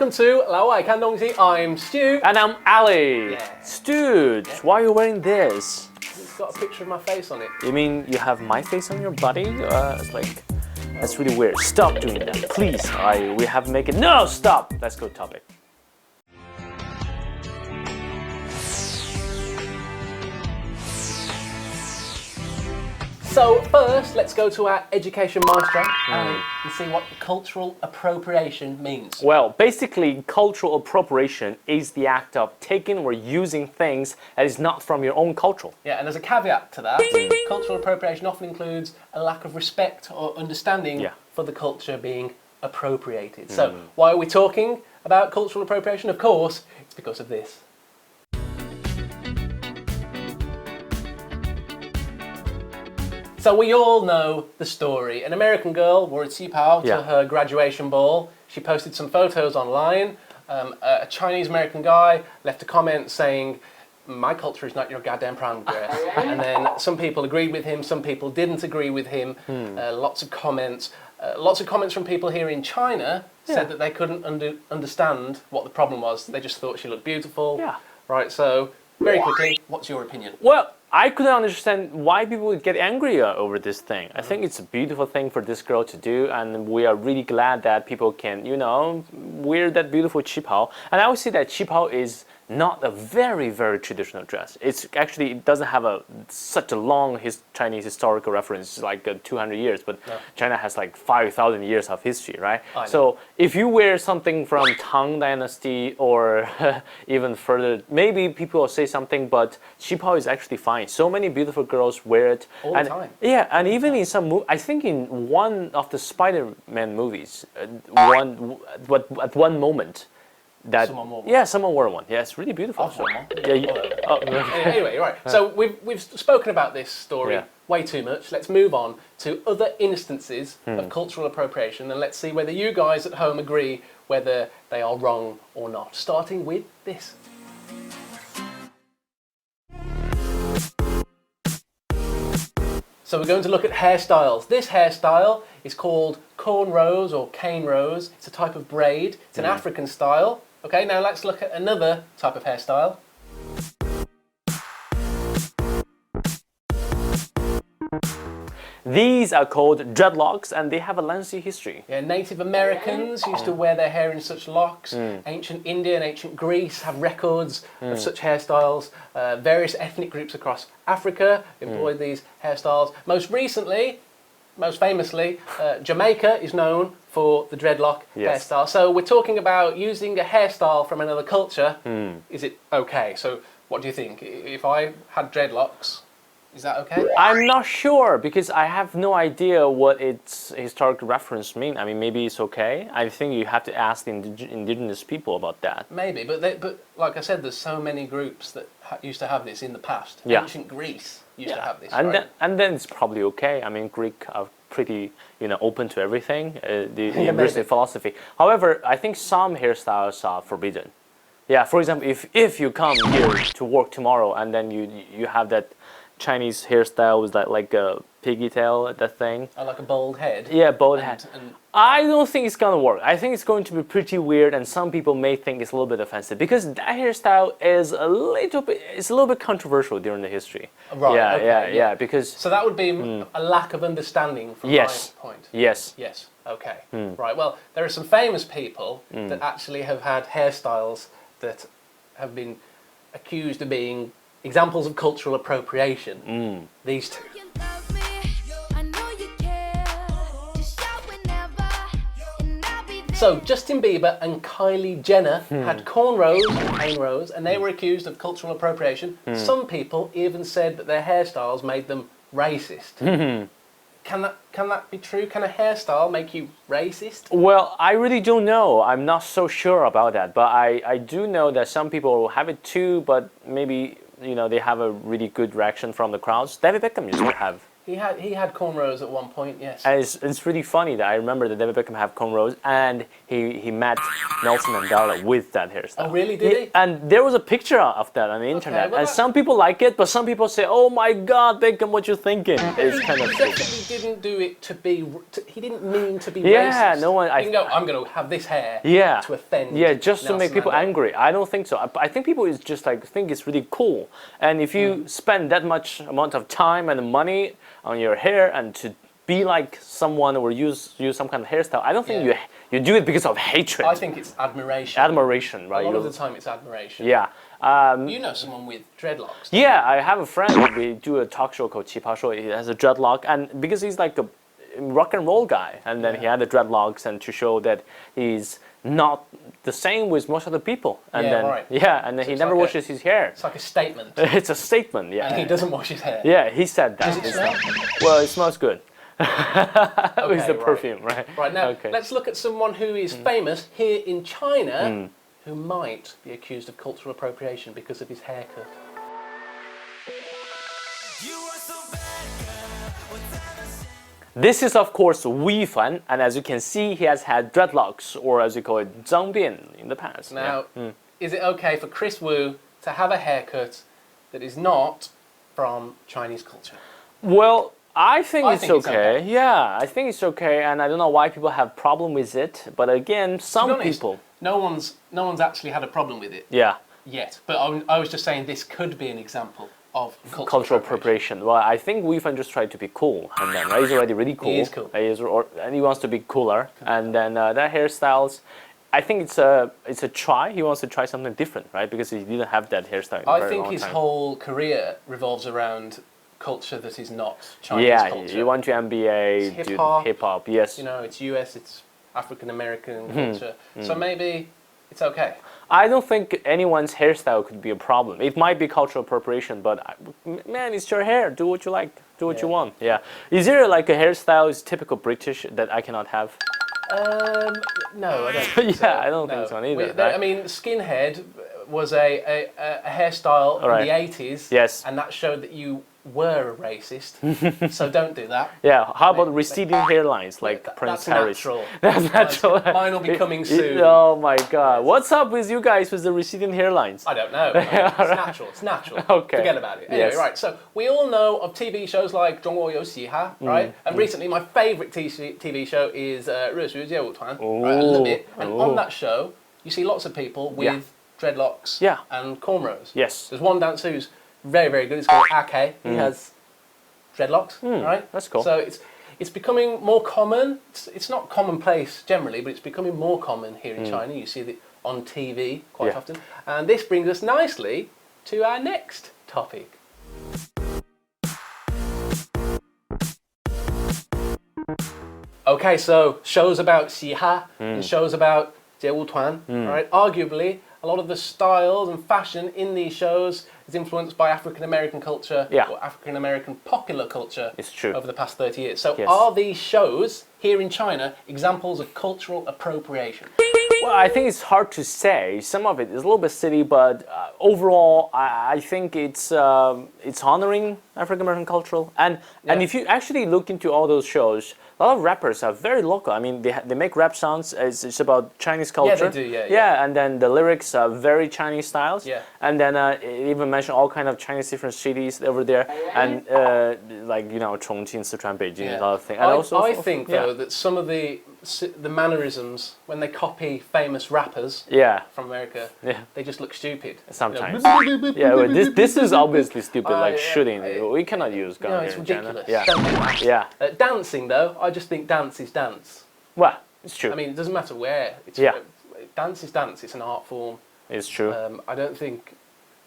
welcome to 老外看东西. I'm Stu. And I'm Ali. Yeah. Dude, why are you wearing this? It's got a picture of my face on it. You mean you have my face on your body? It's like, that's really weird. Stop doing that, please. We have to make it. No, stop. Let's go topic. So first, let's go to our education maestro and see what cultural appropriation means. Well, basically, cultural appropriation is the act of taking or using things that is not from your own culture. Yeah, and as a caveat to that, cultural appropriation often includes a lack of respect or understanding for the culture being appropriated. So why are we talking about cultural appropriation? Of course, it's because of this. So we all know the story. An American girl wore a qipao to her graduation ball. She posted some photos online. A Chinese American guy left a comment saying, "My culture is not your goddamn prom dress." And then some people agreed with him, some people didn't agree with him. Lots of comments. Lots of comments from people here in China said that they couldn't understand what the problem was. They just thought she looked beautiful. Yeah. Right, so very quickly, what's your opinion? Well, I couldn't understand why people would get angry over this thing. I think it's a beautiful thing for this girl to do, and we are really glad that people can, wear that beautiful qipao. And I would say that qipao is not a very, very traditional dress. It doesn't have such a long Chinese historical reference, like 200 years, but China has like 5,000 years of history, right? So if you wear something from Tang Dynasty or even further, maybe people will say something, but qipao is actually fine. So many beautiful girls wear it. All the time. Yeah, and even in some I think in one of the Spider-Man movies, at one moment, someone wore one. Yeah, someone wore one. Yeah, it's really beautiful. Anyway, right. So we've spoken about this story way too much. Let's move on to other instances of cultural appropriation, and let's see whether you guys at home agree whether they are wrong or not. Starting with this. So we're going to look at hairstyles. This hairstyle is called cornrows or cane rows. It's a type of braid. It's an African style. Okay, now let's look at another type of hairstyle. These are called dreadlocks, and they have a lengthy history. Yeah, Native Americans used to wear their hair in such locks. Ancient India and ancient Greece have records of such hairstyles. Various ethnic groups across Africa employed these hairstyles. Most famously, Jamaica is known for the dreadlock hairstyle. So we're talking about using a hairstyle from another culture. Is it okay? So what do you think? If I had dreadlocks, is that okay? I'm not sure because I have no idea what its historical reference mean. I mean, maybe it's okay. I think you have to ask the indigenous people about that. Maybe, but like I said, there's so many groups that used to have this in the past. Yeah. Ancient Greece used to have this, and right? then it's probably okay. I mean, Greek are pretty, open to everything. The university philosophy. However, I think some hairstyles are forbidden. Yeah, for example, if you come here to work tomorrow and then you have that Chinese hairstyle with that like a piggy tail, that thing. Like a bald head. Yeah, bald head. I don't think it's gonna work. I think it's going to be pretty weird, and some people may think it's a little bit offensive because that hairstyle is a little bit controversial during the history. Right. Yeah, yeah. Because so that would be a lack of understanding from my point. Yes. Okay. Right. Well, there are some famous people that actually have had hairstyles that have been accused of being examples of cultural appropriation. These two. So Justin Bieber and Kylie Jenner had cornrows and cane rows, and they were accused of cultural appropriation. Some people even said that their hairstyles made them racist. Can that be true? Can a hairstyle make you racist? Well, I really don't know. I'm not so sure about that, but I do know that some people have it too, but maybe they have a really good reaction from the crowds. David Beckham used to have He had cornrows at one point, yes. And it's really funny that I remember that David Beckham had cornrows, and he met Nelson Mandela with that hairstyle. Oh, really? Did he? And there was a picture of that on the internet, well, and some people like it, but some people say, "Oh my God, Beckham, what you thinking?" It's kind of He definitely didn't do it to be. He didn't mean to be yeah. racist. No one. You can go, I'm going to have this hair. Yeah. To offend. Yeah, just to make Nelson people Mandela. angry. I don't think so. I think people is just like think it's really cool, and if you spend that much amount of time and money on your hair and to be like someone or use some kind of hairstyle, I don't think you do it because of hatred. I think it's admiration. Admiration, right? A lot of the time, it's admiration. Yeah. You know someone with dreadlocks. Yeah, I have a friend. We do a talk show called 奇葩说. He has a dreadlock, and because he's like a rock and roll guy, and then he had the dreadlocks, and to show that he's not the same with most of the people. And then and then he never washes his hair. It's like a statement. It's a statement, yeah. And he doesn't wash his hair. Yeah, he said that. Does it smell? Well, it smells good. With the right. perfume, right? Right, now let's look at someone who is famous here in China who might be accused of cultural appropriation because of his haircut. This is, of course, Wu Fan, and as you can see, he has had dreadlocks, or as you call it, 脏辫 in the past. Now, is it okay for Chris Wu to have a haircut that is not from Chinese culture? Well, I think it's it's okay. okay. Yeah, I think it's okay, and I don't know why people have problem with it. But again, some To be honest, people. No one's actually had a problem with it Yeah. yet. But I was just saying this could be an example of Cultural appropriation. Well, I think Wu Fan just tried to be cool, and then right, he's already really cool. He is cool. And he wants to be cooler. And then that hairstyles, I think it's a try. He wants to try something different, right? Because he didn't have that hairstyle. In a I very think long his time. whole career revolves around culture that is not Chinese culture. You want to MBA, It's do hip-hop. hip hop, yes. You know, it's US, it's African American culture. So maybe it's okay. I don't think anyone's hairstyle could be a problem. It might be cultural appropriation, but man, it's your hair. Do what you like. Do what you want. Yeah. Is there like a hairstyle is typical British that I cannot have? No, I don't think so. I don't think so either. I mean, skinhead was a hairstyle in the 80s. Yes. And that showed that you were a racist. So don't do that. Yeah. How about receding hairlines like Prince That's Harry's? natural. That's natural. Mine will be coming soon. Oh my God! What's up with you guys with the receding hairlines? I don't know. It's natural. It's natural. Okay. Forget about it. Anyway, Yes. right. So we all know of TV shows like 中国有嘻哈, right? And recently, my favourite TV show is 热血街舞团. Right, I love it. And on that show, you see lots of people with dreadlocks and cornrows. Yes. There's one dancer who's very, very good. It's called Ake. He has dreadlocks, right? That's cool. So it's becoming more common. It's not commonplace generally, but it's becoming more common here in China. You see it on TV quite often. And this brings us nicely to our next topic. Okay, so shows about 嘻哈 and shows about 街舞团, right? Arguably, a lot of the styles and fashion in these shows is influenced by African American culture or African American popular culture It's true. over the past 30 years. So Yes. are these shows here in China examples of cultural appropriation? Well, I think it's hard to say. Some of it is a little bit silly, but overall, I think it's honoring African American culture. And if you actually look into all those shows, a lot of rappers are very local. I mean, they make rap songs. It's about Chinese culture. they do, yeah. Yeah, and then the lyrics are very Chinese styles. Yeah. And then it even mention all kind of Chinese different cities over there, and like Chongqing, Sichuan, Beijing, and other things. And I think though that some of the mannerisms when they copy famous rappers from America, they just look stupid. Sometimes. Well, this is obviously stupid, like shooting. We cannot use gun No, here it's in China. ridiculous. Don't do that. Yeah. Dancing though, I just think dance is dance. Well, it's true. I mean, it doesn't matter where. Dance is dance. It's an art form. It's true. I don't think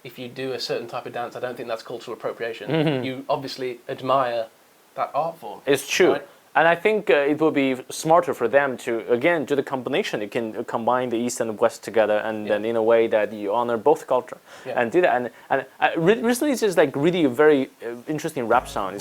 if you do a certain type of dance, I don't think that's cultural appropriation. You obviously admire that art form. It's true. Right? And I think it would be smarter for them to, again, do the combination. You can combine the East and the West together, and then in a way that you honor both culture and do that. And recently, it's just like really a very interesting rap song.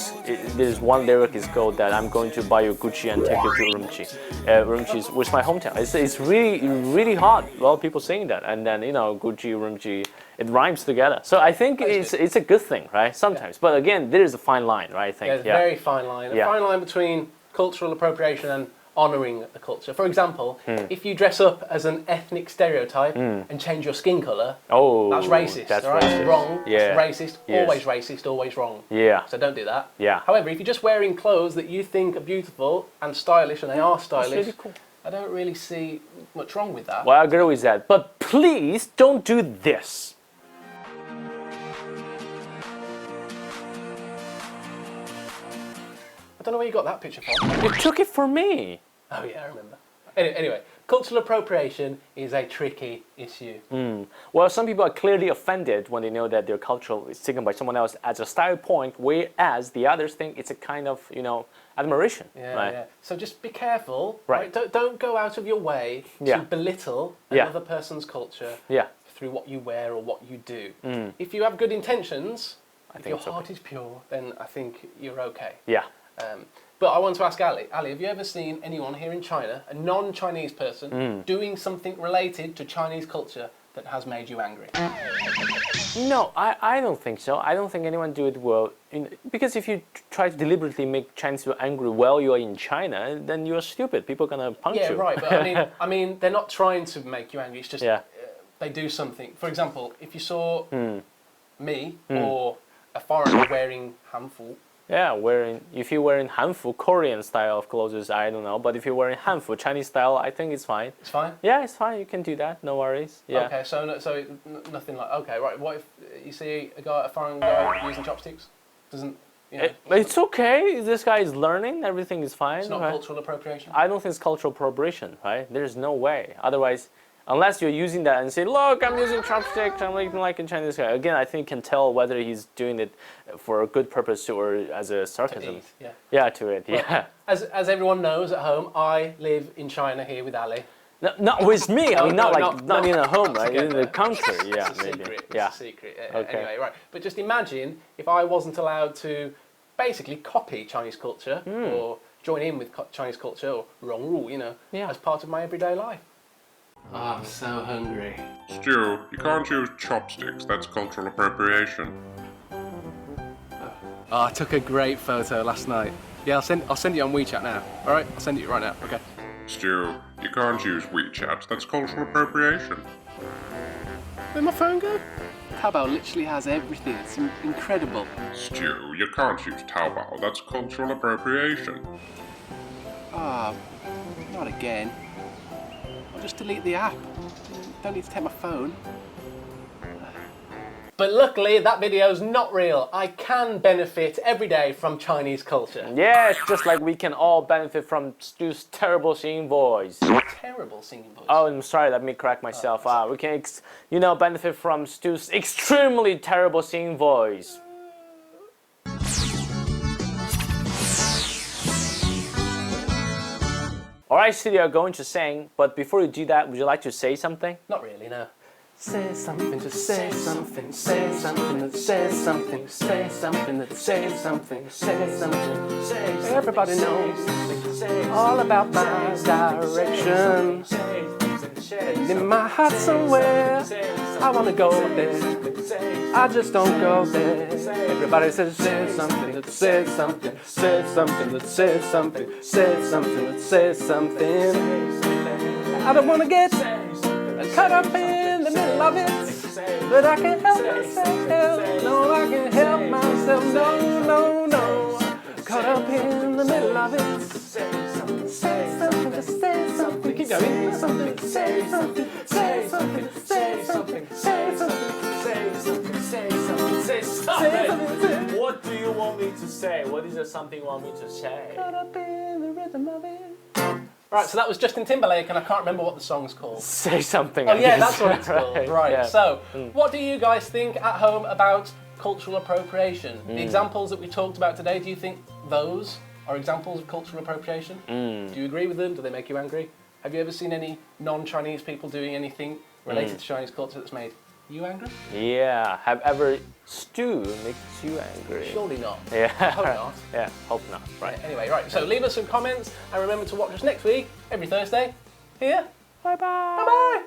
There's one lyric is called that I'm going to buy you Gucci and take you to Urumqi. Urumqi is my hometown. It's really, really hot. A lot of people saying that. And then Gucci, Urumqi. it rhymes together. So I think it's a good thing, right? Sometimes, but again, there is a fine line, right? I think. There's a very fine line. A fine line between cultural appropriation and honouring the culture. For example, if you dress up as an ethnic stereotype and change your skin colour, that's racist. That's right? racist. Wrong. Yeah. That's racist, always wrong. Yeah. So don't do that. Yeah. However, if you're just wearing clothes that you think are beautiful and stylish, and they are stylish, that's really cool. I don't really see much wrong with that. Well, I agree with that. But please don't do this. I don't know where you got that picture from. You took it from me. Oh yeah, I remember. Anyway, cultural appropriation is a tricky issue. Well, some people are clearly offended when they know that their culture is taken by someone else as a style point, whereas the others think it's a kind of, admiration. Yeah, right? yeah. So just be careful. Right. Don't go out of your way to belittle another person's culture through what you wear or what you do. If you have good intentions, if your heart is pure, then I think you're okay. Yeah. But I want to ask Ali. Ali, have you ever seen anyone here in China, a non-Chinese person, doing something related to Chinese culture that has made you angry? No, I don't think so. I don't think anyone do it well. Because if you try to deliberately make Chinese people angry while you are in China, then you are stupid. People are going to punch you. Yeah, right. But I mean, they're not trying to make you angry. It's just they do something. For example, if you saw me or a foreigner wearing hanfu. Yeah, if you're wearing hanfu, Korean style of clothes, I don't know. But if you're wearing hanfu, Chinese style, I think it's fine. It's fine? Yeah, it's fine. You can do that. No worries. Yeah. Okay, so nothing like, okay, right. What if you see a foreign guy using chopsticks? Doesn't, It's okay. This guy is learning. Everything is fine. It's not cultural appropriation? I don't think it's cultural appropriation, right? There's no way. Otherwise, unless you're using that and say, look, I'm using chopsticks, I'm like a Chinese guy. Again, I think you can tell whether he's doing it for a good purpose or as a sarcasm. To eat, yeah, to it, yeah. As everyone knows at home, I live in China here with Ali. No, not with me. I mean, not in a home, right? Together. In the country, yeah, it's a maybe. secret. Yeah. It's a secret. Okay. Anyway, right. But just imagine if I wasn't allowed to basically copy Chinese culture or join in with Chinese culture or 融入, as part of my everyday life. Oh, I'm so hungry. Stu, you can't use chopsticks, that's cultural appropriation. Oh, I took a great photo last night. Yeah, I'll send it on WeChat now. Alright, I'll send it right now, okay. Stu, you can't use WeChat, that's cultural appropriation. Where'd my phone go? Taobao literally has everything, it's incredible. Stu, you can't use Taobao, that's cultural appropriation. Ah, not again. I'll just delete the app. Don't need to take my phone. But luckily, that video's not real. I can benefit every day from Chinese culture. Yes, just like we can all benefit from Stu's terrible singing voice. Terrible singing voice. Oh, I'm sorry, let me correct myself. We can, benefit from Stu's extremely terrible singing voice. Alright, Stu, you're going to sing, but before you do that, would you like to say something? Not really, no. Say something to say something, say something that says something, say something that says something, say something, say something. Everybody knows all about my direction. And in my heart somewhere, I wanna go there. I just don't go there. Everybody says say something that says something, say something that says something, say something that says something. I don't wanna get caught up in the middle of it, but I can't help myself. No, I can't help myself. No, no. Caught up in the middle of it. Say something, say something. Keep going. Something, say something, say something, say something, say something, say something, say something, say something. What do you want me to say? What is there something you want me to say? Caught up in the rhythm of it. Right, so that was Justin Timberlake, and I can't remember what the song's called. Say something. Oh yeah, that's what it's called. Right. Yeah. So, what do you guys think at home about cultural appropriation? The examples that we talked about today, do you think those are examples of cultural appropriation? Do you agree with them? Do they make you angry? Have you ever seen any non-Chinese people doing anything related to Chinese culture that's made you angry? Yeah. Have ever Stu makes you angry? Surely not. Yeah. I hope not. Yeah, hope not. Right. Anyway, right. So leave us some comments and remember to watch us next week, every Thursday, here. Bye-bye. Bye-bye.